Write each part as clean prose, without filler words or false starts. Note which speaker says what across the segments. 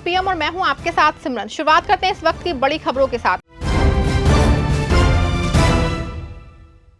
Speaker 1: PM और मैं हूं आपके साथ सिमरन। शुरुआत करते हैं इस वक्त की बड़ी खबरों के साथ।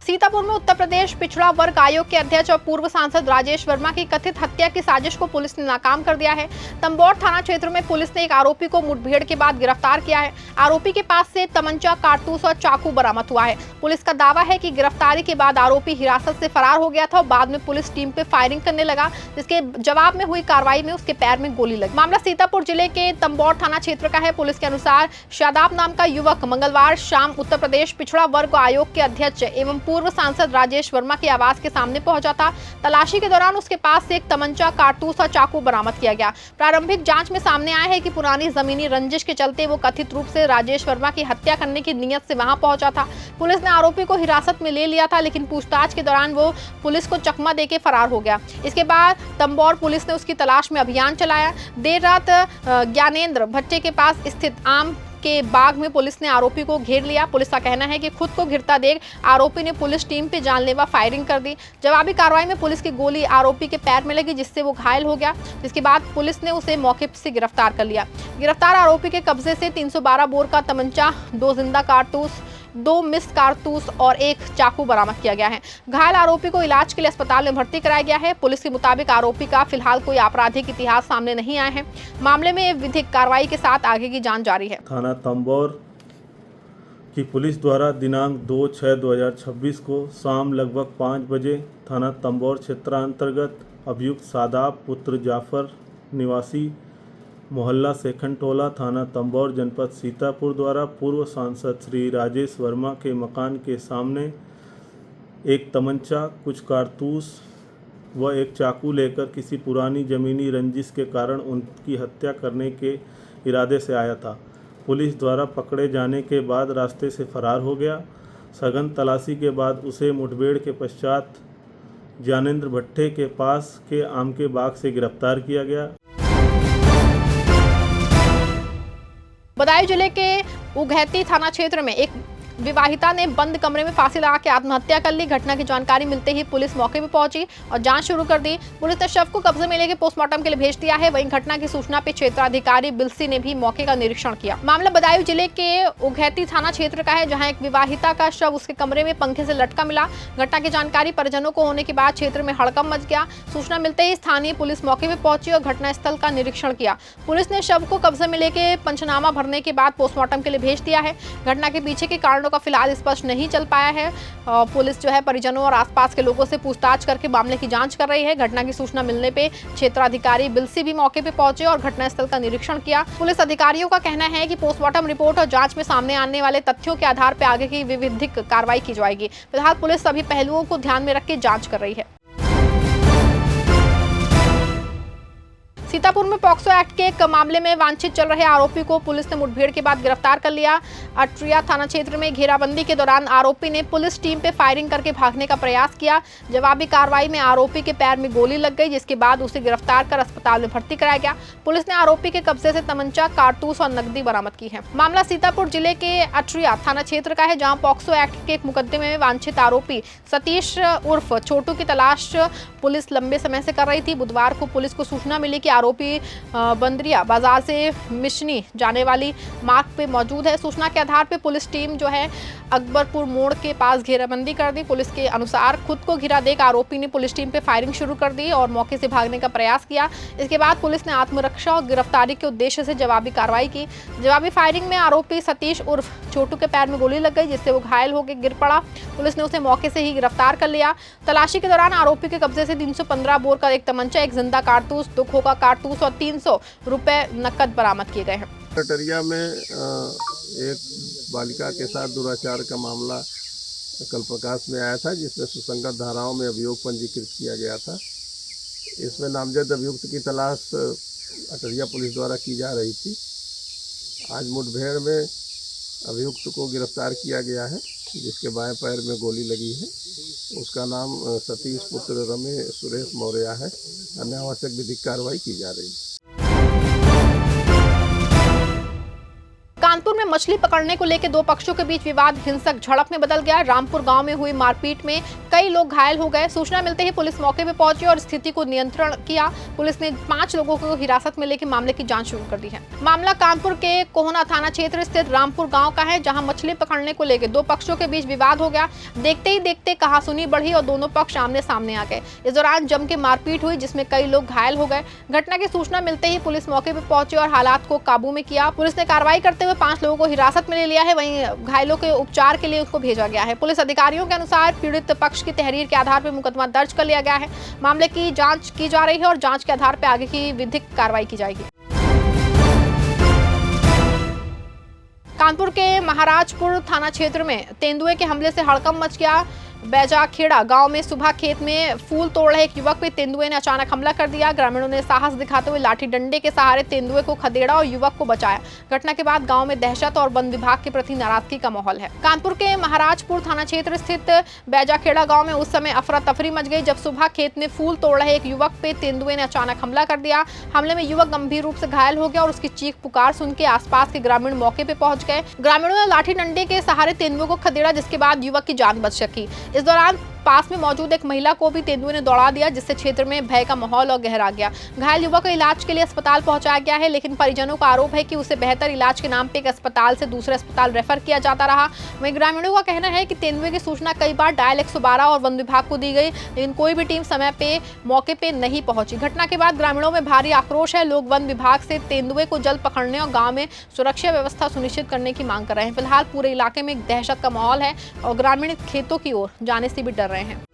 Speaker 1: सीतापुर में उत्तर प्रदेश पिछड़ा वर्ग आयोग के अध्यक्ष और पूर्व सांसद राजेश वर्मा की कथित हत्या की साजिश को पुलिस ने नाकाम कर दिया है। तंबौर थाना क्षेत्र में पुलिस ने एक आरोपी को मुठभेड़ के बाद गिरफ्तार किया है। आरोपी के पास से तमंचा, कारतूस और चाकू बरामद हुआ है। पुलिस का दावा है कि गिरफ्तारी के बाद आरोपी हिरासत से फरार हो गया था और बाद में पुलिस टीम पे फायरिंग करने लगा, जिसके जवाब में हुई कार्रवाई में उसके पैर में गोली लगी। मामला सीतापुर जिले के तंबौर थाना क्षेत्र का है। पुलिस के अनुसार शादाब नाम का युवक मंगलवार शाम उत्तर प्रदेश पिछड़ा वर्ग आयोग के अध्यक्ष एवं पूर्व सांसद राजेश वर्मा के आवास के सामने पहुंचा था। तलाशी के दौरान उसके पास से एक तमंचा, कारतूस और चाकू बरामद किया गया। प्रारंभिक जांच में सामने आया है कि पुरानी जमीनी रंजिश के चलते वो कथित रूप से राजेश वर्मा की हत्या करने की नीयत से वहां पहुंचा था। पुलिस ने आरोपी को हिरासत में ले लिया था, लेकिन पूछताछ के दौरान वो पुलिस को चकमा देके फरार हो गया। इसके बाद तंबौर पुलिस ने उसकी तलाश में अभियान चलाया। देर रात ज्ञानेंद्र भट्टे के पास स्थित आम के बाग में पुलिस ने आरोपी को घेर लिया। पुलिस का कहना है कि खुद को घिरता देख आरोपी ने पुलिस टीम पे जानलेवा फायरिंग कर दी। जवाबी कार्रवाई में पुलिस की गोली आरोपी के पैर में लगी, जिससे वो घायल हो गया। जिसके बाद पुलिस ने उसे मौके से गिरफ्तार कर लिया। गिरफ्तार आरोपी के कब्जे से 312 बोर का तमंचा, 2 जिंदा कारतूस, 2 मिस कारतूस और 1 चाकू बरामद किया गया है। घायल आरोपी को इलाज के लिए अस्पताल में भर्ती कराया गया है। पुलिस के मुताबिक आरोपी का फिलहाल कोई आपराधिक इतिहास सामने नहीं आया है। मामले में विधिक कार्रवाई के साथ आगे की जांच जारी है।
Speaker 2: थाना तंबौर की पुलिस द्वारा दिनांक 2/6/2026 को शाम लगभग 5 बजे थाना तंबौर क्षेत्रांतर्गत अभियुक्त शादाब पुत्र जाफर निवासी मोहल्ला सेखन टोला थाना तंबौर जनपद सीतापुर द्वारा पूर्व सांसद श्री राजेश वर्मा के मकान के सामने एक तमंचा, कुछ कारतूस व एक चाकू लेकर किसी पुरानी ज़मीनी रंजिश के कारण उनकी हत्या करने के इरादे से आया था। पुलिस द्वारा पकड़े जाने के बाद रास्ते से फरार हो गया। सघन तलाशी के बाद उसे मुठभेड़ के पश्चात ज्ञानेंद्र भट्टे के पास के आम के बाग से गिरफ्तार किया गया।
Speaker 1: बदायूं जिले के उघैती थाना क्षेत्र में एक विवाहिता ने बंद कमरे में फांसी लगा के आत्महत्या कर ली। घटना की जानकारी मिलते ही पुलिस मौके पर पहुंची और जांच शुरू कर दी। पुलिस ने शव को कब्जे में लेकर पोस्टमार्टम के लिए भेज दिया है। वहीं घटना की सूचना पे क्षेत्राधिकारी बिलसी ने भी मौके का निरीक्षण किया। मामला बदायूं जिले के उघैती थाना क्षेत्र का है, जहां एक विवाहिता का शव उसके कमरे में पंखे से लटका मिला। घटना की जानकारी परिजनों को होने के बाद क्षेत्र में हड़कंप मच गया। सूचना मिलते ही स्थानीय पुलिस मौके पर पहुंची और घटनास्थल का निरीक्षण किया। पुलिस ने शव को कब्जे में लेकर पंचनामा भरने के बाद पोस्टमार्टम के लिए भेज दिया है। घटना के पीछे के कारणों का फिलहाल स्पष्ट नहीं चल पाया है। पुलिस जो है परिजनों और आसपास के लोगों से पूछताछ करके मामले की जांच कर रही है। घटना की सूचना मिलने पे क्षेत्राधिकारी बिलसी भी मौके पे पहुंचे और घटनास्थल का निरीक्षण किया। पुलिस अधिकारियों का कहना है कि पोस्टमार्टम रिपोर्ट और जांच में सामने आने वाले तथ्यों के आधार पर आगे की विधिक कार्रवाई की जाएगी। फिलहाल पुलिस सभी पहलुओं को ध्यान में रख के जांच कर रही है। सीतापुर में पॉक्सो एक्ट के एक मामले में वांछित चल रहे आरोपी को पुलिस ने मुठभेड़ के बाद गिरफ्तार कर लिया। अटरिया थाना क्षेत्र में घेराबंदी के दौरान आरोपी ने पुलिस टीम पे फायरिंग करके भागने का प्रयास किया। जवाबी कार्रवाई में आरोपी के पैर में गोली लग गई, जिसके बाद उसे गिरफ्तार कर अस्पताल में भर्ती कराया गया। पुलिस ने आरोपी के कब्जे से तमंचा, कारतूस और नकदी बरामद की है। मामला सीतापुर जिले के अटरिया थाना क्षेत्र का है, जहाँ पॉक्सो एक्ट के एक मुकदमे में वांछित आरोपी सतीश उर्फ छोटू की तलाश पुलिस लंबे समय से कर रही थी। बुधवार को पुलिस को सूचना मिली कि आरोपी बंदरिया बाजार से मिशनी जाने वाली मार्ग पे मौजूद है। सूचना के आधार पे पुलिस टीम जो है अकबरपुर मोड़ के पास घेराबंदी कर दी। पुलिस के अनुसार खुद को घिरा देख आरोपी ने पुलिस टीम पे फायरिंग शुरू कर दी और मौके से भागने का प्रयास किया। इसके बाद पुलिस ने आत्मरक्षा और गिरफ्तारी के उद्देश्य से जवाबी कार्रवाई की। जवाबी फायरिंग में आरोपी सतीश उर्फ छोटू के पैर में गोली लग गई, जिससे वो घायल होकर गिर पड़ा। पुलिस ने उसे मौके से ही गिरफ्तार कर लिया। तलाशी के दौरान आरोपी के कब्जे से 315 बोर का एक तमंचा, एक जिंदा कारतूस, 2 खोखा कारतूस और 300 रुपए नकद बरामद किए गए हैं।
Speaker 3: कटरिया में एक बालिका के साथ दुराचार का मामला कल प्रकाश में आया था, जिसमें सुसंगत धाराओं में अभियोग पंजीकृत किया गया था। इसमें नामजद अभियुक्त की तलाश अटरिया पुलिस द्वारा की जा रही थी। आज मुठभेड़ में अभियुक्त को गिरफ्तार किया गया है, जिसके बाएं पैर में गोली लगी है। उसका नाम सतीश पुत्र रमेश सुरेश मौर्य है। अन्य आवश्यक विधिक कार्रवाई की जा रही है।
Speaker 1: कानपुर में मछली पकड़ने को लेकर दो पक्षों के बीच विवाद हिंसक झड़प में बदल गया। रामपुर गांव में हुई मारपीट में कई लोग घायल हो गए। सूचना मिलते ही पुलिस मौके पर पहुंची और स्थिति को नियंत्रण किया। पुलिस ने 5 लोगों को हिरासत में लेकर मामले की जांच शुरू कर दी है। मामला कानपुर के कोहना थाना क्षेत्र स्थित रामपुर गाँव का है, जहाँ मछली पकड़ने को लेकर दो पक्षों के बीच विवाद हो गया। देखते ही देखते कहासुनी बढ़ी और दोनों पक्ष आमने सामने आ गए। इस दौरान जम के मारपीट हुई, जिसमें कई लोग घायल हो गए। घटना की सूचना मिलते ही पुलिस मौके पर पहुंची और हालात को काबू में किया। पुलिस ने कार्रवाई करते हुए 5 लोगों को हिरासत में ले लिया है। वहीं घायलों के उपचार के लिए उसको भेजा गया है। पुलिस अधिकारियों के अनुसार पीड़ित पक्ष की तहरीर के आधार पर मुकदमा दर्ज कर लिया गया है। मामले की जांच की जा रही है और जांच के आधार पर आगे की विधिक कार्रवाई की जाएगी। कानपुर के महाराजपुर थाना क्षेत्र में तेंदुए के हमले से हड़कंप मच गया। बैजाखेड़ा गांव में सुबह खेत में फूल तोड़ रहे एक युवक पे तेंदुए ने अचानक हमला कर दिया। ग्रामीणों ने साहस दिखाते हुए लाठी डंडे के सहारे तेंदुए को खदेड़ा और युवक को बचाया। घटना के बाद गांव में दहशत और वन विभाग के प्रति नाराजगी का माहौल है। कानपुर के महाराजपुर थाना क्षेत्र स्थित बैजाखेड़ा गाँव में उस समय अफरा तफरी मच गई, जब सुबह खेत में फूल तोड़ रहे एक युवक पे तेंदुए ने अचानक हमला कर दिया। हमले में युवक गंभीर रूप से घायल हो गया और उसकी चीख पुकार सुन के आसपास के ग्रामीण मौके पे पहुंच गए। ग्रामीणों ने लाठी डंडे के सहारे तेंदुए को खदेड़ा, जिसके बाद युवक की जान बच सकी। इस दौरान पास में मौजूद एक महिला को भी तेंदुए ने दौड़ा दिया, जिससे क्षेत्र में भय का माहौल और गहरा गया। घायल युवक को इलाज के लिए अस्पताल पहुंचाया गया है, लेकिन परिजनों का आरोप है कि उसे बेहतर इलाज के नाम पे एक अस्पताल से दूसरे अस्पताल रेफर किया जाता रहा। वहीं ग्रामीणों का कहना है कि तेंदुए की सूचना कई बार डायल 112 और वन विभाग को दी गई, लेकिन कोई भी टीम समय पे मौके पे नहीं पहुंची। घटना के बाद ग्रामीणों में भारी आक्रोश है। लोग वन विभाग से तेंदुए को जल्द पकड़ने और गाँव में सुरक्षा व्यवस्था सुनिश्चित करने की मांग कर रहे हैं। फिलहाल पूरे इलाके में दहशत का माहौल है और ग्रामीण खेतों की ओर जाने से भी डर रहे हैं।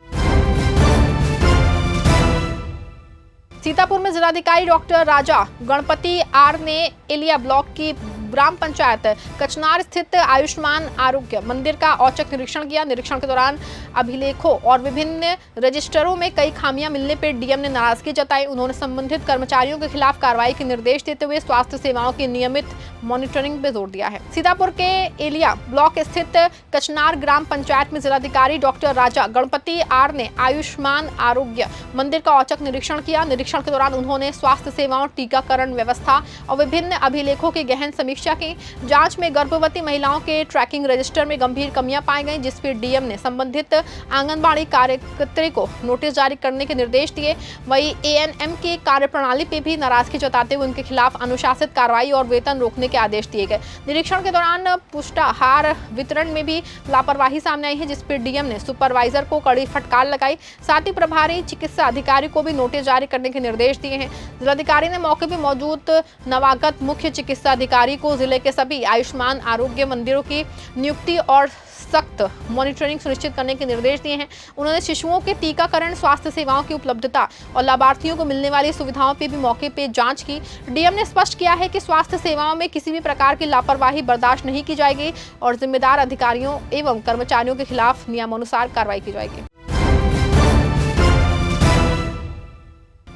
Speaker 1: सीतापुर में जिलाधिकारी डॉक्टर राजा गणपति आर ने एलिया ब्लॉक की ग्राम पंचायत कचनार स्थित आयुष्मान आरोग्य मंदिर का औचक निरीक्षण किया। निरीक्षण के दौरान अभिलेखों और विभिन्न रजिस्टरों में कई खामियां मिलने पर डीएम ने नाराजगी जताई। उन्होंने संबंधित कर्मचारियों के खिलाफ कार्रवाई के निर्देश देते हुए स्वास्थ्य सेवाओं की नियमित मॉनिटरिंग पर जोर दिया है। सीतापुर के एलिया ब्लॉक स्थित कचनार ग्राम पंचायत में जिलाधिकारी डॉक्टर राजा गणपति आर ने आयुष्मान आरोग्य मंदिर का औचक निरीक्षण किया। निरीक्षण के दौरान उन्होंने स्वास्थ्य सेवाओं, टीकाकरण व्यवस्था और विभिन्न अभिलेखों की गहन समीक्षा की। जांच में गर्भवती महिलाओं के ट्रैकिंग रजिस्टर में गंभीर कमियां पाई गई, जिस पर डीएम ने संबंधित आंगनबाड़ी कार्यकर्त्री को नोटिस जारी करने के निर्देश दिए। वहीं एएनएम की कार्यप्रणाली पे भी नाराजगी जताते हुए उनके खिलाफ अनुशासित कार्रवाई और वेतन रोकने के आदेश दिए गए। निरीक्षण के दौरान पुष्टाहार वितरण में भी लापरवाही सामने आई है, जिस पर डीएम ने सुपरवाइजर को कड़ी फटकार लगाई। साथ ही प्रभारी चिकित्सा अधिकारी को भी नोटिस जारी करने के निर्देश दिए हैं। जिलाधिकारी ने मौके पर मौजूद नवागत मुख्य चिकित्सा अधिकारी को जिले के सभी आयुष्मान आरोग्य मंदिरों की नियुक्ति और सख्त मॉनिटरिंग सुनिश्चित करने के निर्देश दिए हैं। उन्होंने शिशुओं के टीकाकरण, स्वास्थ्य सेवाओं की उपलब्धता और लाभार्थियों को मिलने वाली सुविधाओं पर भी मौके पर जांच की। डीएम ने स्पष्ट किया है कि स्वास्थ्य सेवाओं में किसी भी प्रकार की लापरवाही बर्दाश्त नहीं की जाएगी और जिम्मेदार अधिकारियों एवं कर्मचारियों के खिलाफ नियमानुसार कार्रवाई की जाएगी।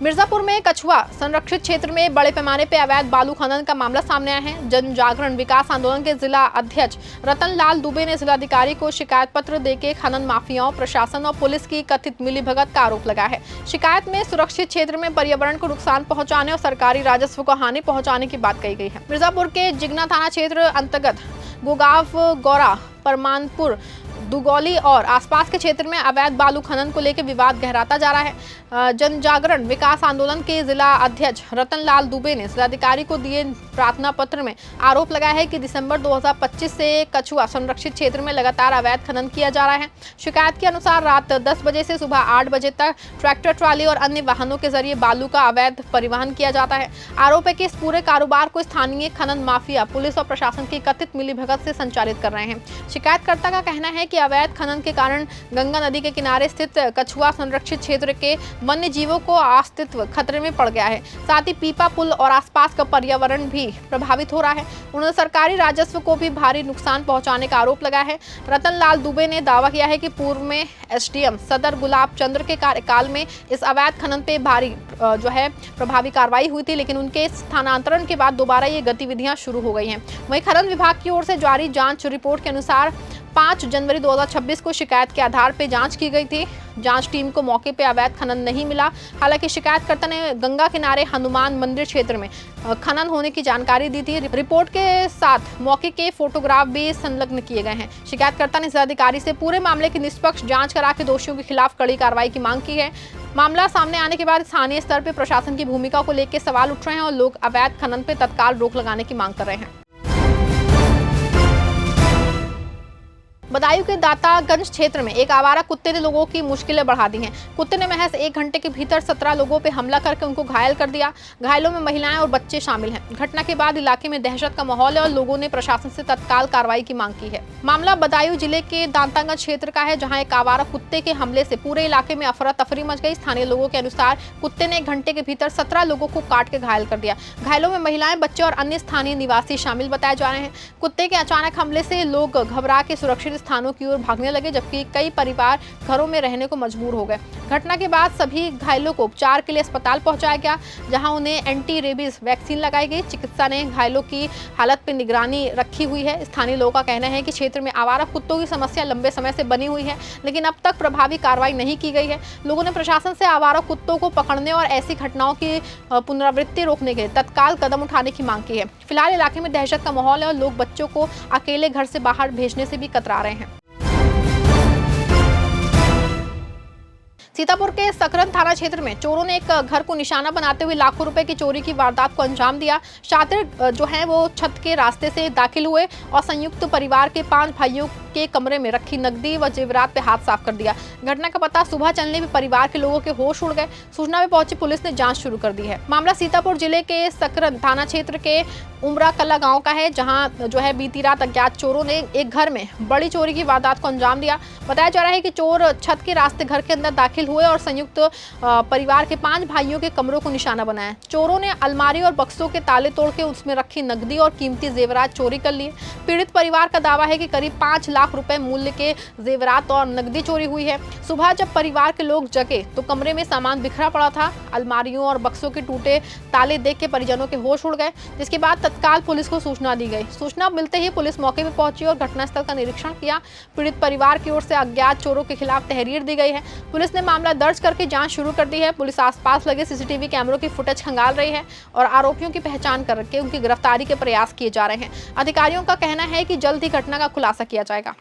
Speaker 1: मिर्जापुर में कछुआ संरक्षित क्षेत्र में बड़े पैमाने पर अवैध बालू खनन का मामला सामने आया है। जन जागरण विकास आंदोलन के जिला अध्यक्ष रतन लाल दुबे ने जिलाधिकारी को शिकायत पत्र देकर खनन माफियाओं, प्रशासन और पुलिस की कथित मिलीभगत का आरोप लगाया है। शिकायत में सुरक्षित क्षेत्र में पर्यावरण को नुकसान पहुंचाने और सरकारी राजस्व को हानि पहुंचाने की बात कही गई है। मिर्जापुर के जिगना थाना क्षेत्र अंतर्गत गोगाव, गौरा, परमानपुर, दुगौली और आसपास के क्षेत्र में अवैध बालू खनन को लेकर विवाद गहराता जा रहा है। जन जागरण विकास आंदोलन के जिला अध्यक्ष रतन लाल दुबे ने जिलाधिकारी को दिए प्रार्थना पत्र में आरोप लगाया है कि दिसंबर 2025 से कछुआ संरक्षित क्षेत्र में लगातार अवैध खनन किया जा रहा है। शिकायत के अनुसार रात 10 बजे से सुबह 8 बजे तक ट्रैक्टर, ट्राली और अन्य वाहनों के जरिए बालू का अवैध परिवहन किया जाता है। आरोप है कि इस पूरे कारोबार को स्थानीय खनन माफिया, पुलिस और प्रशासन की कथित मिलीभगत से संचालित कर रहे हैं। शिकायतकर्ता का कहना है कि अवैध खनन के कारण गंगा नदी के किनारे स्थित कछुआ संरक्षित क्षेत्र के वन्य जीवों को अस्तित्व खतरे में पड़ गया है। साथ ही पीपा पुल और आसपास का पर्यावरण भी प्रभावित हो रहा है। उन्होंने सरकारी राजस्व को भी भारी नुकसान पहुंचाने का आरोप लगाया है। रतन लाल दुबे ने दावा किया है कि पूर्व में एसडीएम सदर गुलाब चंद्र के कार्यकाल में इस अवैध खनन पे भारी प्रभावी कार्रवाई हुई थी, लेकिन उनके स्थानांतरण के बाद दोबारा ये गतिविधियां शुरू हो गई हैं। वहीं खनन विभाग की ओर से जारी जांच रिपोर्ट के अनुसार 5 जनवरी 2026 को शिकायत के आधार पर जांच की गई थी। जांच टीम को मौके पर अवैध खनन नहीं मिला। हालांकि शिकायतकर्ता ने गंगा किनारे हनुमान मंदिर क्षेत्र में खनन होने की जानकारी दी थी। रिपोर्ट के साथ मौके के फोटोग्राफ भी संलग्न किए गए हैं। शिकायतकर्ता ने जिलाधिकारी से पूरे मामले की निष्पक्ष जांच करा के दोषियों के खिलाफ कड़ी कार्रवाई की मांग की है। मामला सामने आने के बाद स्थानीय स्तर पर प्रशासन की भूमिका को लेकर सवाल उठ रहे हैं और लोग अवैध खनन पर तत्काल रोक लगाने की मांग कर रहे हैं। बदायूं के दातागंज क्षेत्र में एक आवारा कुत्ते ने लोगों की मुश्किलें बढ़ा दी हैं। कुत्ते ने महज 1 घंटे के भीतर 17 लोगों पर हमला करके उनको घायल कर दिया। घायलों में महिलाएं और बच्चे शामिल हैं। घटना के बाद इलाके में दहशत का माहौल है और लोगों ने प्रशासन से तत्काल कार्रवाई की मांग की है। मामला बदायूं जिले के दातागंज क्षेत्र का है, जहाँ एक आवारा कुत्ते के हमले से पूरे इलाके में अफरा तफरी मच गई। स्थानीय लोगों के अनुसार कुत्ते ने 1 घंटे के भीतर 17 लोगों को काट के घायल कर दिया। घायलों में महिलाएं, बच्चे और अन्य स्थानीय निवासी शामिल बताए जा रहे हैं। कुत्ते के अचानक हमले से लोग घबरा के सुरक्षित स्थानों की ओर भागने लगे, जबकि कई परिवार घरों में रहने को मजबूर हो गए। घटना के बाद सभी घायलों को उपचार के लिए अस्पताल पहुंचाया गया, जहां उन्हें एंटी रेबीज वैक्सीन लगाई गई। चिकित्सा ने घायलों की हालत पर निगरानी रखी हुई है। स्थानीय लोगों का कहना है कि क्षेत्र में आवारा कुत्तों की समस्या लंबे समय से बनी हुई है, लेकिन अब तक प्रभावी कार्रवाई नहीं की गई है। लोगों ने प्रशासन से आवारा कुत्तों को पकड़ने और ऐसी घटनाओं की पुनरावृत्ति रोकने के लिए तत्काल कदम उठाने की मांग की है। फिलहाल इलाके में दहशत का माहौल है और लोग बच्चों को अकेले घर से बाहर भेजने से भी कतरा रहे हैं। सीतापुर के सकरन थाना क्षेत्र में चोरों ने एक घर को निशाना बनाते हुए लाखों रुपए की चोरी की वारदात को अंजाम दिया। शातिर जो है वो छत के रास्ते से दाखिल हुए और संयुक्त परिवार के 5 भाइयों के कमरे में रखी नकदी व जेवरात पे हाथ साफ कर दिया। घटना का पता सुबह चलने पर परिवार के लोगों के होश उड़ गए। सूचना पे पहुंची पुलिस ने जांच शुरू कर दी है। मामला सीतापुर जिले के सकरन थाना क्षेत्र के उमरा कला गांव का है, जहां जो है बीती रात अज्ञात चोरों ने एक घर में बड़ी चोरी की वारदात को अंजाम दिया। बताया जा रहा है कि चोर छत के रास्ते घर के अंदर दाखिल हुए और संयुक्त परिवार के 5 भाइयों के कमरों को निशाना बनाया। चोरों ने अलमारी और बक्सों के ताले तोड़ के उसमें रखी नकदी और कीमती जेवरात चोरी कर लिए। पीड़ित परिवार का दावा है कि करीब 5 लाख रुपए मूल्य के जेवरात और नकदी चोरी हुई है। सुबह जब परिवार के लोग जगे तो कमरे में सामान बिखरा पड़ा था। अलमारियों और बक्सों के टूटे ताले देख के परिजनों के होश उड़ गए, जिसके बाद तत्काल पुलिस को सूचना दी गई। सूचना मिलते ही पुलिस मौके पर पहुंची और घटनास्थल का निरीक्षण किया। पीड़ित परिवार की ओर से अज्ञात चोरों के खिलाफ तहरीर दी गई है। पुलिस ने मामला दर्ज करके जांच शुरू कर दी है। पुलिस आसपास लगे सीसीटीवी कैमरों की फुटेज खंगाल रही है और आरोपियों की पहचान करके उनकी गिरफ्तारी के प्रयास किए जा रहे हैं। अधिकारियों का कहना है कि जल्द ही घटना का खुलासा किया जाएगा।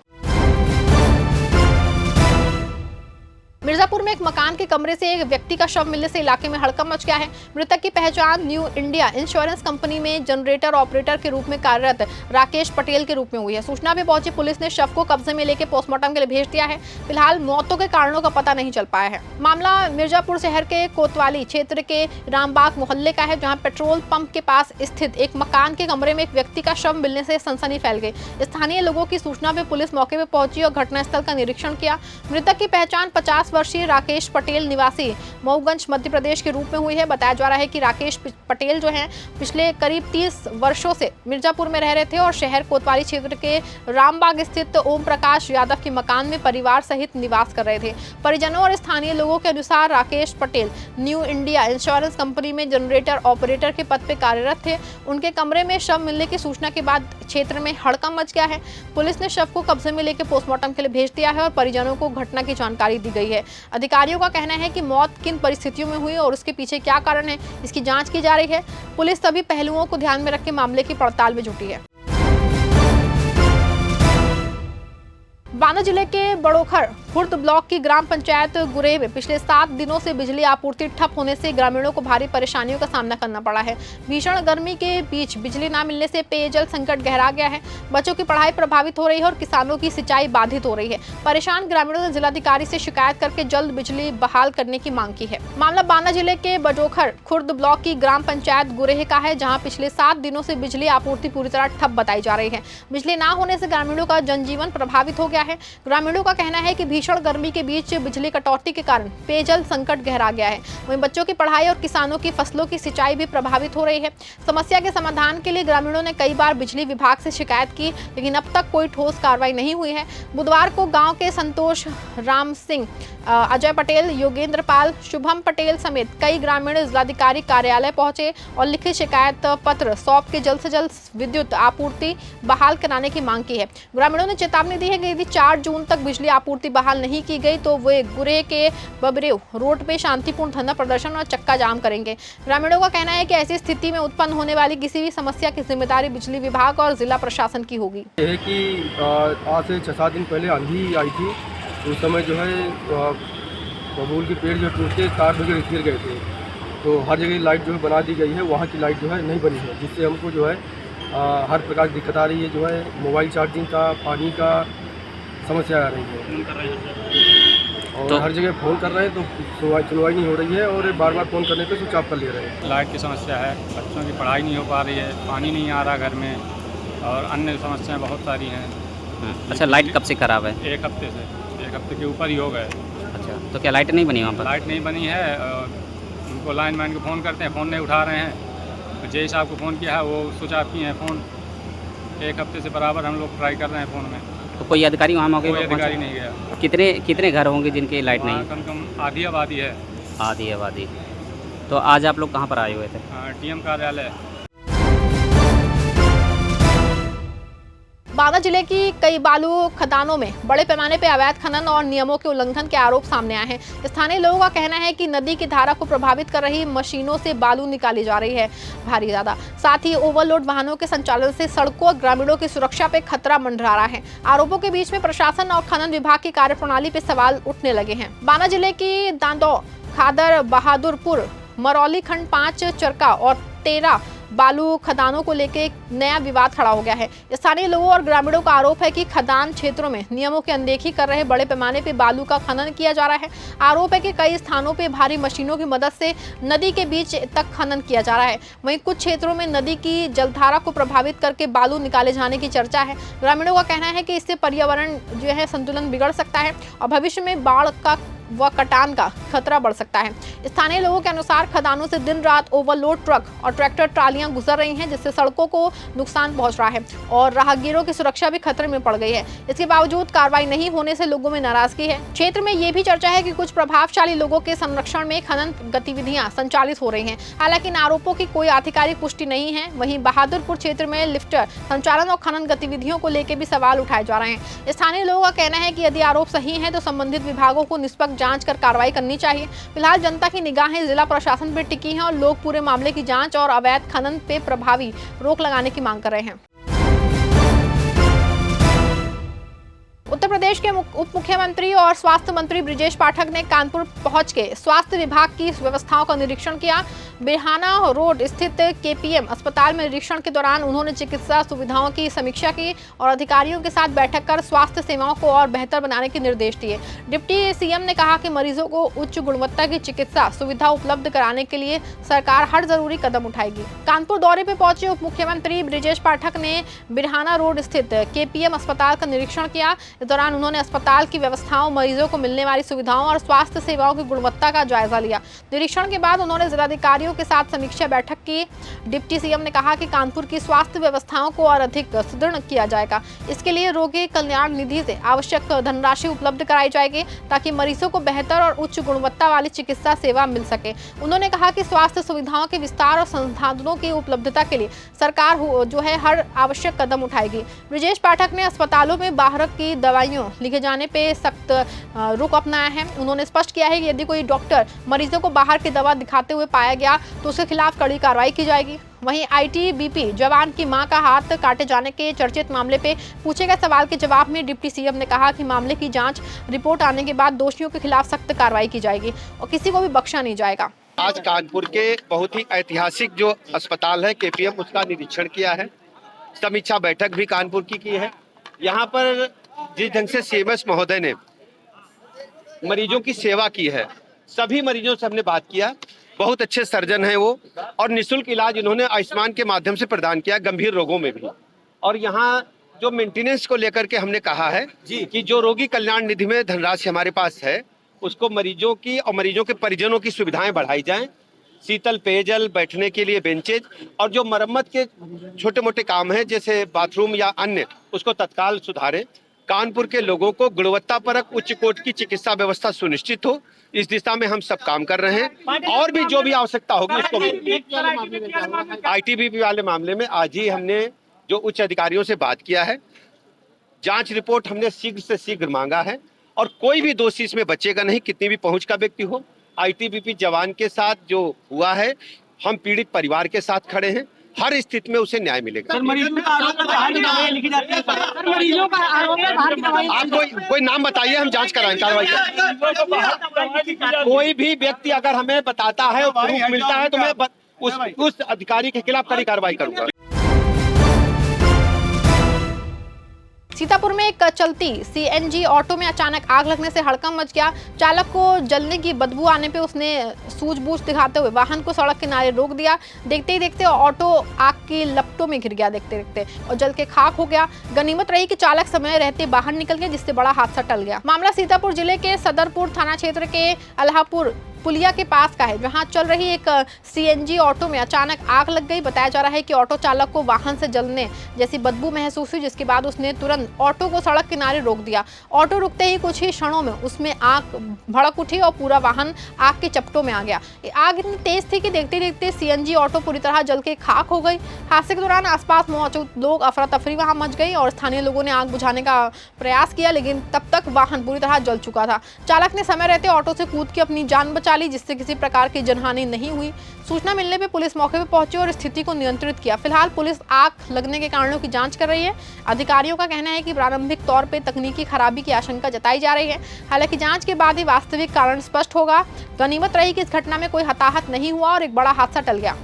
Speaker 1: मिर्जापुर में एक मकान के कमरे से एक व्यक्ति का शव मिलने से इलाके में हड़कंप मच गया है। मृतक की पहचान न्यू इंडिया इंश्योरेंस कंपनी में जनरेटर ऑपरेटर के रूप में कार्यरत राकेश पटेल के रूप में हुई है। सूचना पे पहुंची पुलिस ने शव को कब्जे में लेकर पोस्टमार्टम के लिए भेज दिया है। फिलहाल मौतों के कारणों का पता नहीं चल पाया है। मामला मिर्जापुर शहर के कोतवाली क्षेत्र के रामबाग मोहल्ले का है, जहाँ पेट्रोल पंप के पास स्थित एक मकान के कमरे में एक व्यक्ति का शव मिलने से सनसनी फैल गई। स्थानीय लोगों की सूचना पे पुलिस मौके पर पहुंची और घटनास्थल का निरीक्षण किया। मृतक की पहचान 50 वर्षीय राकेश पटेल निवासी मऊगंज मध्य प्रदेश के रूप में हुई है। बताया जा रहा है कि राकेश पटेल जो हैं पिछले करीब 30 वर्षों से मिर्जापुर में रह रहे थे और शहर कोतवाली क्षेत्र के रामबाग स्थित ओम प्रकाश यादव के मकान में परिवार सहित निवास कर रहे थे। परिजनों और स्थानीय लोगों के अनुसार Rakesh Patel new India insurance company में जनरेटर ऑपरेटर के पद पर कार्यरत थे। उनके कमरे में शव मिलने की सूचना के बाद क्षेत्र में हड़कंप मच गया है। पुलिस ने शव को कब्जे में लेकर पोस्टमार्टम के लिए भेज दिया है और परिजनों को घटना की जानकारी दी गई है। अधिकारियों का कहना है कि मौत किन परिस्थितियों में हुई और उसके पीछे क्या कारण है, इसकी जांच की जा रही है। पुलिस सभी पहलुओं को ध्यान में रख के मामले की पड़ताल में जुटी है। बांदा जिले के बड़ोखर खुर्द ब्लॉक की ग्राम पंचायत गुरेह में पिछले 7 दिनों से बिजली आपूर्ति ठप होने से ग्रामीणों को भारी परेशानियों का सामना करना पड़ा है। भीषण गर्मी के बीच बिजली न मिलने से पेयजल संकट गहरा गया है। बच्चों की पढ़ाई प्रभावित हो रही है और किसानों की सिंचाई बाधित हो रही है। परेशान ग्रामीणों ने जिलाधिकारी से शिकायत करके जल्द बिजली बहाल करने की मांग की है। मामला बांदा जिले के बड़ोखर खुर्द ब्लॉक की ग्राम पंचायत गुरेह का है, जहाँ पिछले 7 दिनों से बिजली आपूर्ति पूरी तरह ठप बताई जा रही है। बिजली न होने से ग्रामीणों का जनजीवन प्रभावित हो गया है। ग्रामीणों का कहना है कि भीषण भीषण गर्मी के बीच बिजली कटौती के कारण पेयजल संकट गहरा गया है। वहीं बच्चों की पढ़ाई और किसानों की फसलों की सिंचाई भी प्रभावित हो रही है। समस्या के समाधान के लिए ग्रामीणों ने कई बार बिजली विभाग से शिकायत की, लेकिन अब तक कोई ठोस कार्रवाई नहीं हुई है। बुधवार को गाँव के संतोष राम सिंह, अजय पटेल, योगेंद्र पाल, शुभम पटेल समेत कई ग्रामीण जिलाधिकारी कार्यालय पहुंचे और लिखित शिकायत पत्र सौंप के जल्द से जल्द विद्युत आपूर्ति बहाल कराने की मांग की है। ग्रामीणों ने चेतावनी दी है कि यदि 4 जून तक बिजली आपूर्ति बहाल नहीं की गई तो वे गुरे के बबरेव रोड पे शांतिपूर्ण धरना प्रदर्शन और चक्का जाम करेंगे। ग्रामीणों का कहना है कि ऐसी स्थिति में उत्पन्न होने वाली किसी भी समस्या की जिम्मेदारी बिजली विभाग और जिला प्रशासन की होगी।
Speaker 4: आज से 6-7 दिन पहले आंधी आई थी, उस समय जो है बबूल के पेड़ जो टूटते तार वगैरह गिर गए थे, तो हर जगह लाइट जो है बना दी गई है, वहाँ की लाइट जो है नहीं बनी है, जिससे हमको जो है हर प्रकार की दिक्कत आ रही है। जो है मोबाइल चार्जिंग का, पानी का समस्या आ रही है और तो हर जगह फ़ोन कर रहे हैं तो सुनवाई नहीं हो रही है और बार बार फ़ोन करने पे स्विच ऑफ कर ले रहे हैं।
Speaker 5: लाइट की समस्या है, बच्चों की पढ़ाई नहीं हो पा रही है, पानी नहीं आ रहा घर में और अन्य समस्याएं बहुत सारी हैं।
Speaker 6: अच्छा, लाइट कब से खराब है?
Speaker 5: एक हफ्ते के ऊपर ही हो गए।
Speaker 6: अच्छा, तो क्या लाइट नहीं बनी वहाँ पर?
Speaker 5: लाइट नहीं बनी है। उनको लाइनमैन को फ़ोन करते हैं, फ़ोन नहीं उठा रहे हैं। तो जय साहब को फ़ोन किया है, वो स्विच ऑफ किए हैं फ़ोन। एक हफ्ते से बराबर हम लोग ट्राई कर रहे हैं फ़ोन में।
Speaker 6: तो कोई अधिकारी वहाँ मौके
Speaker 5: कोई
Speaker 6: पर पहुँचा?
Speaker 5: अधिकारी नहीं गया।
Speaker 6: कितने घर होंगे जिनकी लाइट नहीं?
Speaker 5: कम से कम आधी आबादी है।
Speaker 6: आधी आबादी। तो आज आप लोग कहाँ पर आए हुए थे?
Speaker 5: TM कार्यालय।
Speaker 1: बांदा जिले की कई बालू खदानों में बड़े पैमाने पर अवैध खनन और नियमों के उल्लंघन के आरोप सामने आए हैं। स्थानीय लोगों का कहना है कि नदी की धारा को प्रभावित कर रही मशीनों से बालू निकाली जा रही है भारी ज्यादा। साथ ही ओवरलोड वाहनों के संचालन से सड़कों और ग्रामीणों की सुरक्षा पे खतरा मंडरा रहा है। आरोपों के बीच में प्रशासन और खनन विभाग की कार्यप्रणाली पे सवाल उठने लगे हैं। बांदा जिले की दांदौ, खादर, बहादुरपुर, मरौली खंड 5, चरका और 13 बालू खदानों को लेकर नया विवाद खड़ा हो गया है। स्थानीय लोगों और ग्रामीणों का आरोप है कि खदान क्षेत्रों में नियमों की अनदेखी कर रहे बड़े पैमाने पर बालू का खनन किया जा रहा है। आरोप है कि कई स्थानों पर भारी मशीनों की मदद से नदी के बीच तक खनन किया जा रहा है। वहीं कुछ क्षेत्रों में नदी की जलधारा को प्रभावित करके बालू निकाले जाने की चर्चा है। ग्रामीणों का कहना है कि इससे पर्यावरण जो है संतुलन बिगड़ सकता है और भविष्य में बाढ़ का व कटान का खतरा बढ़ सकता है। स्थानीय लोगों के अनुसार खदानों से दिन रात ओवरलोड ट्रक और ट्रैक्टर ट्रालियां गुजर रही हैं, जिससे सड़कों को नुकसान पहुंच रहा है और राहगीरों की सुरक्षा भी खतरे में पड़ गई है। इसके बावजूद कार्रवाई नहीं होने से लोगों में नाराजगी है। क्षेत्र में ये भी चर्चा है कि कुछ प्रभावशाली लोगों के संरक्षण में खनन गतिविधियां संचालित हो रही हैं। हालांकि इन आरोपों की कोई आधिकारिक पुष्टि नहीं है। वहीं बहादुरपुर क्षेत्र में लिफ्टर संचालन और खनन गतिविधियों को लेकर भी सवाल उठाए जा रहे हैं। स्थानीय लोगों का कहना है कि यदि आरोप सही है तो संबंधित विभागों को निष्पक्ष जांच कर कार्रवाई करनी चाहिए। फिलहाल जनता की निगाहें जिला प्रशासन पर टिकी हैं और लोग पूरे मामले की जांच और अवैध खनन पे प्रभावी रोक लगाने की मांग कर रहे हैं। उत्तर प्रदेश के उप मुख्यमंत्री और स्वास्थ्य मंत्री ब्रिजेश पाठक ने कानपुर पहुंच के स्वास्थ्य विभाग की व्यवस्थाओं का निरीक्षण किया। बिरहाना रोड स्थित KPM अस्पताल में निरीक्षण के दौरान उन्होंने चिकित्सा सुविधाओं की समीक्षा की और अधिकारियों के साथ बैठक कर स्वास्थ्य सेवाओं को और बेहतर बनाने के निर्देश दिए। डिप्टी CM ने कहा कि मरीजों को उच्च गुणवत्ता की चिकित्सा सुविधा उपलब्ध कराने के लिए सरकार हर जरूरी कदम उठाएगी। कानपुर दौरे पर पहुंचे उप मुख्यमंत्री ब्रिजेश पाठक ने बिरहाना रोड स्थित KPM अस्पताल का निरीक्षण किया। इस दौरान उन्होंने अस्पताल की व्यवस्थाओं, मरीजों को मिलने वाली सुविधाओं और स्वास्थ्य सेवाओं की गुणवत्ता का जायजा लिया। निरीक्षण के बाद उन्होंने जिलाधिकारियों के साथ समीक्षा बैठक की। डिप्टी CM ने कहा कि कानपुर की स्वास्थ्य व्यवस्थाओं को और अधिक सुदृढ़ किया जाएगा। इसके लिए रोगी कल्याण निधि से आवश्यक धनराशि उपलब्ध कराई जाएगी ताकि मरीजों को बेहतर और उच्च गुणवत्ता वाली चिकित्सा सेवा मिल सके। उन्होंने कहा कि स्वास्थ्य सुविधाओं के विस्तार और संसाधनों की उपलब्धता के लिए सरकार जो है हर आवश्यक कदम उठाएगी। ब्रिजेश पाठक ने अस्पतालों में बाहर की दवाइयों लिखे जाने पे सख्त रुख अपनाया है। उन्होंने स्पष्ट किया है कि यदि कोई डॉक्टर मरीजों को बाहर की दवा दिखाते हुए पाया गया तो उसके खिलाफ कड़ी कार्रवाई की जाएगी। वहीं ITBP जवान की मां का हाथ काटे जाने के चर्चित मामले पे पूछे गए सवाल के जवाब में डिप्टी CM ने कहा कि मामले की जांच रिपोर्ट आने के बाद दोषियों के खिलाफ सख्त कार्रवाई की जाएगी और किसी को भी बख्शा नहीं जाएगा।
Speaker 7: आज कानपुर के बहुत ही ऐतिहासिक जो अस्पताल है KPM, उसका निरीक्षण किया है। समीक्षा बैठक भी कानपुर की है। यहाँ पर जिस ढंग से CMS महोदय ने मरीजों की सेवा की है, सभी मरीजों से हमने बात किया। बहुत अच्छे सर्जन हैं वो और निःशुल्क इलाज इन्होंने आयुष्मान के माध्यम से प्रदान किया, गंभीर रोगों में भी। और यहाँ जो मेंटेनेंस को लेकर के हमने कहा है कि जो रोगी कल्याण निधि में धनराशि हमारे पास है उसको मरीजों की और मरीजों के परिजनों की सुविधाएं बढ़ाई जाएं, शीतल पेयजल, बैठने के लिए बेंचेज और जो मरम्मत के छोटे मोटे काम हैं जैसे बाथरूम या अन्य उसको तत्काल सुधारें। कानपुर के लोगों को गुणवत्तापरक उच्च कोटि की चिकित्सा व्यवस्था सुनिश्चित हो, इस दिशा में हम सब काम कर रहे हैं और भी जो भी आवश्यकता होगी उसको ITBP वाले मामले में आज ही हमने जो उच्च अधिकारियों से बात किया है, जांच रिपोर्ट हमने शीघ्र से शीघ्र मांगा है और कोई भी दोषी इसमें बचेगा नहीं, कितनी भी पहुंच का व्यक्ति हो। ITBP जवान के साथ जो हुआ है, हम पीड़ित परिवार के साथ खड़े हैं, हर स्थिति में उसे न्याय मिलेगा। आप कोई नाम बताइए, हम जांच कराएं, कार्रवाई करें। कोई भी व्यक्ति अगर हमें बताता है और प्रूफ मिलता है तो मैं उस अधिकारी के खिलाफ कड़ी कार्रवाई करूंगा।
Speaker 1: सीतापुर में एक चलती CNG ऑटो में अचानक आग लगने से हड़कंप मच गया। चालक को जलने की बदबू आने पे उसने सूझबूझ दिखाते हुए वाहन को सड़क किनारे रोक दिया। देखते ही देखते ऑटो आग की लपटों में घिर गया देखते देखते और जल के खाक हो गया। गनीमत रही कि चालक समय रहते बाहर निकल गया, जिससे बड़ा हादसा टल गया। मामला सीतापुर जिले के सदरपुर थाना क्षेत्र के अल्लाहपुर पुलिया के पास का है, जहां चल रही एक CNG ऑटो में अचानक आग लग गई। बताया जा रहा है कि ऑटो चालक को वाहन से जलने जैसी बदबू महसूस हुई, जिसके बाद उसने तुरंत ऑटो को सड़क किनारे रोक दिया। ऑटो रुकते ही कुछ ही क्षणों में उसमें आग भड़क उठी और पूरा वाहन आग के चपेटों में आ गया। आग इतनी तेज थी कि देखते देखते CNG ऑटो पूरी तरह जल के खाक हो गई। हादसे के दौरान आसपास मौजूद लोग अफरा तफरी वहां मच गई और स्थानीय लोगों ने आग बुझाने का प्रयास किया, लेकिन तब तक वाहन पूरी तरह जल चुका था। चालक ने समय रहते ऑटो से कूद के अपनी जान बचा ली, जिससे किसी प्रकार की जनहानि नहीं हुई। सूचना मिलने पे पुलिस मौके पर पहुंची और स्थिति को नियंत्रित किया। फिलहाल पुलिस आग लगने के कारणों की जांच कर रही है। अधिकारियों का कहना है कि प्रारंभिक तौर पे तकनीकी खराबी की आशंका जताई जा रही है, हालांकि जांच के बाद ही वास्तविक कारण स्पष्ट होगा। गनीमत रही कि इस घटना में कोई हताहत नहीं हुआ और एक बड़ा हादसा टल गया।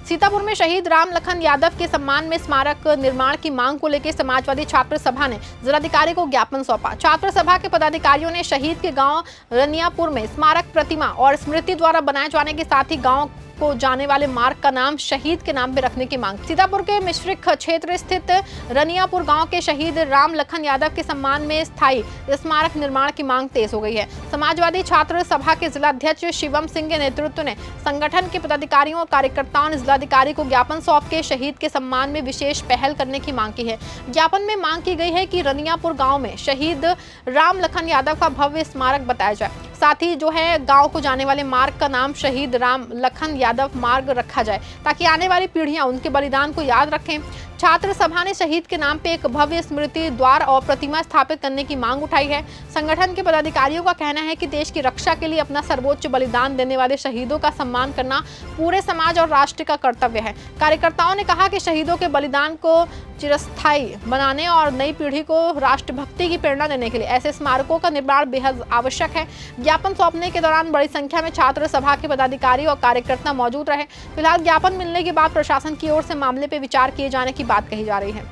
Speaker 1: सीतापुर में शहीद राम लखन यादव के सम्मान में स्मारक निर्माण की मांग को लेकर समाजवादी छात्र सभा ने जिलाधिकारी को ज्ञापन सौंपा। छात्र सभा के पदाधिकारियों ने शहीद के गांव रनियापुर में स्मारक प्रतिमा और स्मृति द्वारा बनाए जाने के साथ ही गांव को जाने वाले मार्ग का नाम शहीद के नाम पे रखने की मांग। सीतापुर के मिश्रिक क्षेत्र स्थित रनियापुर गांव के शहीद राम लखन यादव के सम्मान में स्थायी स्मारक निर्माण की मांग तेज हो गई है। समाजवादी छात्र सभा के जिलाध्यक्ष शिवम सिंह के नेतृत्व ने संगठन के पदाधिकारियों और कार्यकर्ताओं ने जिलाधिकारी को ज्ञापन सौंप के शहीद के सम्मान में विशेष पहल करने की मांग की है। ज्ञापन में मांग की गई है कि रनियापुर गाँव में शहीद राम लखन यादव का भव्य स्मारक बताया जाए, साथ ही जो है गांव को जाने वाले मार्ग का नाम शहीद राम लखन यादव मार्ग रखा जाए, ताकि आने वाली पीढ़ियां उनके बलिदान को याद रखें। छात्र सभा ने शहीद के नाम पे एक भव्य स्मृति द्वार और प्रतिमा स्थापित करने की मांग उठाई है। संगठन के पदाधिकारियों का कहना है कि देश की रक्षा के लिए अपना सर्वोच्च बलिदान देने वाले शहीदों का सम्मान करना पूरे समाज और राष्ट्र का कर्तव्य है। कार्यकर्ताओं ने कहा कि शहीदों के बलिदान को चिरस्थायी बनाने और नई पीढ़ी को राष्ट्रभक्ति की प्रेरणा देने के लिए ऐसे स्मारकों का निर्माण बेहद आवश्यक है। ज्ञापन सौंपने के दौरान बड़ी संख्या में छात्र सभा के पदाधिकारी और कार्यकर्ता मौजूद रहे। फिलहाल ज्ञापन मिलने के बाद प्रशासन की ओर से मामले पर विचार किए जाने की बात कही जा रही है।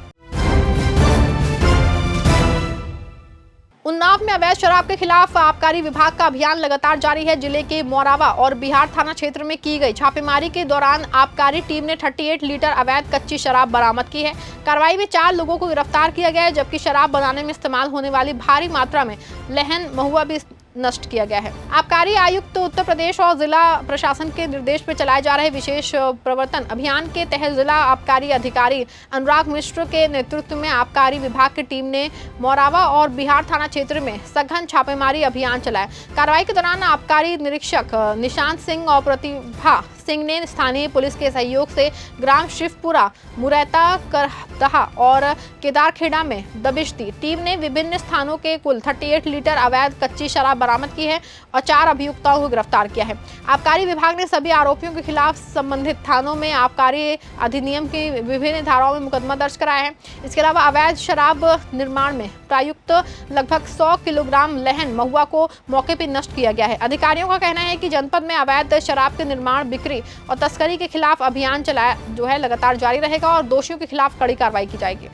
Speaker 1: उन्नाव में अवैध शराब के खिलाफ आबकारी विभाग का अभियान लगातार जारी है। जिले के मोरावा और बिहार थाना क्षेत्र में की गई छापेमारी के दौरान आबकारी टीम ने 38 लीटर अवैध कच्ची शराब बरामद की है। कार्रवाई में 4 लोगों को गिरफ्तार किया गया है, जबकि शराब बनाने में इस्तेमाल होने वाली भारी मात्रा में लहन महुआ भी नष्ट किया गया है। आबकारी आयुक्त उत्तर प्रदेश और जिला प्रशासन के निर्देश पर चलाए जा रहे विशेष प्रवर्तन अभियान के तहत जिला आबकारी अधिकारी अनुराग मिश्र के नेतृत्व में आबकारी विभाग की टीम ने मोरावा और बिहार थाना क्षेत्र में सघन छापेमारी अभियान चलाया। कार्रवाई के दौरान आबकारी निरीक्षक निशांत सिंह और प्रतिभा सिंह ने स्थानीय पुलिस के सहयोग से ग्राम शिवपुरा, मुरैता, करदहा और केदारखेड़ा में दबिश दी। टीम ने विभिन्न स्थानों के कुल 38 लीटर अवैध कच्ची शराब बरामद की है और 4 अभियुक्तों को गिरफ्तार किया है। आबकारी विभाग ने सभी आरोपियों के खिलाफ संबंधित थानों में आबकारी अधिनियम की विभिन्न धाराओं में मुकदमा दर्ज कराया है। इसके अलावा अवैध शराब निर्माण में प्रयुक्त लगभग 100 किलोग्राम लहन महुआ को मौके पर नष्ट किया गया है। अधिकारियों का कहना है कि जनपद में अवैध शराब के निर्माण, बिक्री और तस्करी के खिलाफ अभियान चलाया जो है लगातार जारी रहेगा और दोषियों के खिलाफ कड़ी कार्रवाई की जाएगी।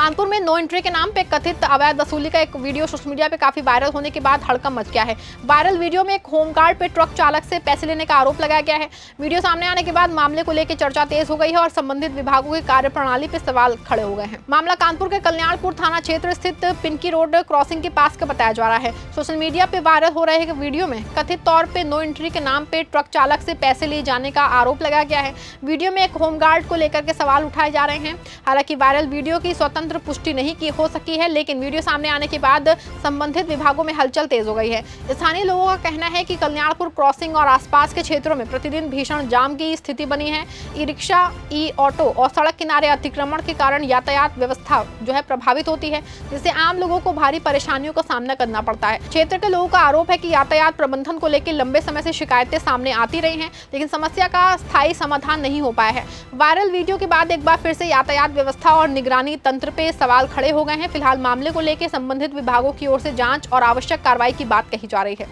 Speaker 1: कानपुर में नो एंट्री के नाम पे कथित अवैध वसूली का एक वीडियो सोशल मीडिया पे काफी वायरल होने के बाद हड़कंप मच गया है। वायरल वीडियो में एक होमगार्ड पे ट्रक चालक से पैसे लेने का आरोप लगाया गया है। वीडियो सामने आने के बाद मामले को लेकर चर्चा तेज हो गई है और संबंधित विभागों की कार्यप्रणाली पे सवाल खड़े हो गए हैं। मामला कानपुर के कल्याणपुर थाना क्षेत्र स्थित पिंकी रोड क्रॉसिंग के पास का बताया जा रहा है। सोशल मीडिया पे वायरल हो रहे वीडियो में कथित तौर पे नो एंट्री के नाम पे ट्रक चालक से पैसे लिए जाने का आरोप लगाया गया है। वीडियो में एक होमगार्ड को लेकर के सवाल उठाए जा रहे हैं। हालांकि वायरल वीडियो की स्वतंत्र पुष्टि नहीं की हो सकी है, लेकिन वीडियो सामने आने के बाद संबंधित विभागों में हलचल तेज हो गई है। स्थानीय लोगों का कहना है कि कल्याणपुर क्रॉसिंग और आसपास के क्षेत्रों में प्रतिदिन भीषण जाम की स्थिति बनी है। ई रिक्शा, ई ऑटो और सड़क किनारे अतिक्रमण के कारण यातायात व्यवस्था जो है प्रभावित होती है, जिससे आम लोगों को भारी परेशानियों का सामना करना पड़ता है। क्षेत्र के लोगों का आरोप है कि यातायात प्रबंधन को लेकर लंबे समय से शिकायतें सामने आती रही हैं, लेकिन समस्या का स्थायी समाधान नहीं हो पाया है। वायरल वीडियो के बाद एक बार फिर से यातायात व्यवस्था और निगरानी तंत्र पे सवाल खड़े हो गए हैं। फिलहाल मामले को लेकर संबंधित विभागों की ओर से जांच और आवश्यक कार्रवाई की बात कही जा रही है।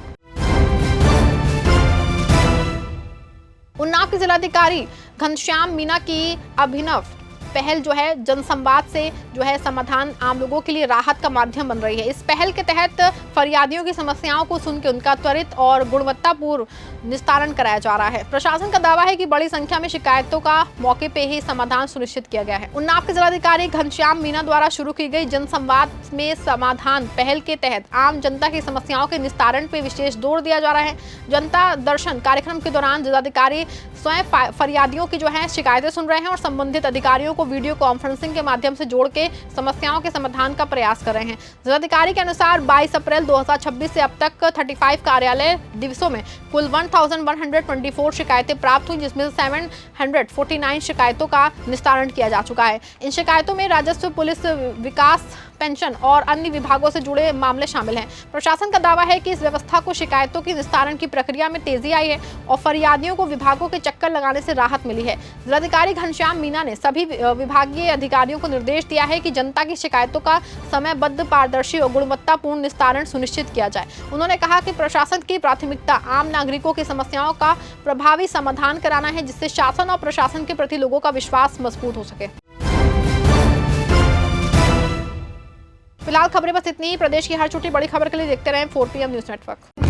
Speaker 1: उन्नाव के जिलाधिकारी घनश्याम मीना की अभिनव पहल जो है जनसंवाद से जो है समाधान आम लोगों के लिए राहत का माध्यम बन रही है। इस पहल के तहत फरियादियों की समस्याओं को सुनकर उनका त्वरित और गुणवत्तापूर्ण निस्तारण कराया जा रहा है। प्रशासन का दावा है कि बड़ी संख्या में शिकायतों का मौके पे ही समाधान सुनिश्चित किया गया है। उन्नाव के जिलाधिकारी घनश्याम मीना द्वारा शुरू की गई जनसंवाद में समाधान पहल के तहत आम जनता की समस्याओं के निस्तारण पे विशेष जोर दिया जा रहा है। जनता दर्शन कार्यक्रम के दौरान जिलाधिकारी स्वयं फरियादियों की जो है शिकायतें सुन रहे हैं और संबंधित अधिकारियों को वीडियो कॉन्फ्रेंसिंग के माध्यम से जोड़ के समस्याओं के समाधान का प्रयास कर रहे हैं। जिलाधिकारी के अनुसार 22 अप्रैल 2026 से अब तक 35 कार्यालय दिवसों में कुल 1124 शिकायतें प्राप्त हुई, जिसमें 749 शिकायतों का निस्तारण किया जा चुका है। इन शिकायतों में राजस्व, पुलिस, विकास, पेंशन और अन्य विभागों से जुड़े मामले शामिल हैं। प्रशासन का दावा है कि इस व्यवस्था को शिकायतों की निस्तारण की प्रक्रिया में तेजी आई है और फरियादियों को विभागों के चक्कर लगाने से राहत मिली है। जिलाधिकारी घनश्याम मीना ने सभी विभागीय अधिकारियों को निर्देश दिया है कि जनता की शिकायतों का समयबद्ध, पारदर्शी और गुणवत्तापूर्ण निस्तारण सुनिश्चित किया जाए। उन्होंने कहा कि प्रशासन की प्राथमिकता आम नागरिकों की समस्याओं का प्रभावी समाधान कराना है, जिससे शासन और प्रशासन के प्रति लोगों का विश्वास मजबूत हो सके। फिलहाल खबरें बस इतनी ही। प्रदेश की हर छोटी बड़ी खबर के लिए देखते रहें 4 PM न्यूज़ नेटवर्क।